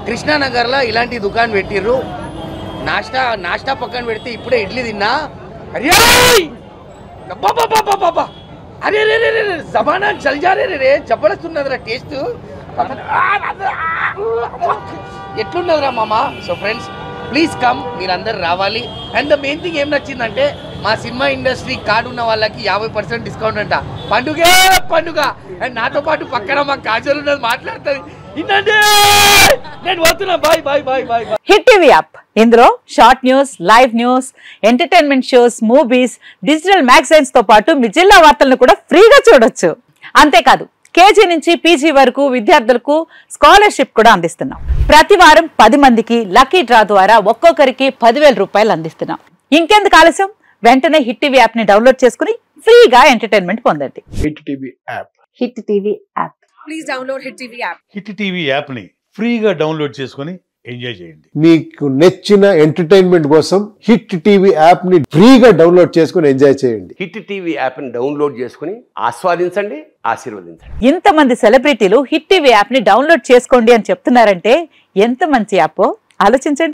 కృష్ణానగర్లో ఇలాంటి దుకాణం పెట్టిర్రు. నాష్టా పక్కన పెడితే ఇప్పుడే ఇడ్లీ తిన్నా. అరే బాబా అరే రే రే రే జమానా చల్ జా రే జబర్దస్త్ ఉన్నదిరా టేస్ట్. ఎట్లున్నదిరా మామా. సో ఫ్రెండ్స్ ప్లీజ్ కమ్, మీరందరూ రావాలి. అండ్ ద మెయిన్ థింగ్ ఏం నచ్చిందంటే మా సినిమా ఇండస్ట్రీ కార్డు ఉన్న వాళ్ళకి 50% డిస్కౌంట్ అంట. పండుగ. అండ్ నాతో పాటు పక్కన మా కాజల్ ఉన్నది మాట్లాడుతుంది. నేను పోతున్నా. బాయ్. హిట్ టీవీ యాప్, ఇందులో short news, live news, entertainment shows, movies, digital magazines తో పాటు మీ జిల్లా వార్తలను కూడా ఫ్రీగా చూడొచ్చు. అంతేకాదు కేజీ నుంచి పీజీ వరకు విద్యార్థులకు స్కాలర్షిప్ కూడా అందిస్తున్నాం. ప్రతి వారం 10 మందికి లక్కీ డ్రా ద్వారా ఒక్కొక్కరికి 10,000 రూపాయలు అందిస్తున్నాం. ఇంకెందుకు ఆలస్యం, వెంటనే హిట్ టీవీ యాప్ ని డౌన్లోడ్ చేసుకుని ఫ్రీగా ఎంటర్టైన్మెంట్ పొందండి. Hit TV app. Hit TV app. Please download hit TV app. Hit TV app ని ఫ్రీగా డౌన్లోడ్ చేసుకుని ఎంజాయ్ చేయండి. మీకు నచ్చిన ఎంటర్టైన్మెంట్ కోసం హిట్ టీవీ యాప్ ని ఫ్రీగా డౌన్లోడ్ చేసుకుని ఎంజాయ్ చేయండి. హిట్ టీవీ యాప్ ని డౌన్లోడ్ చేసుకుని ఆస్వాదించండి, ఆశీర్వదించండి. ఇంతమంది సెలబ్రిటీలు హిట్ టీవీ యాప్ ని డౌన్లోడ్ చేసుకోండి అని చెప్తున్నారంటే ఎంత మంచి యాప్ ఆలోచించండి.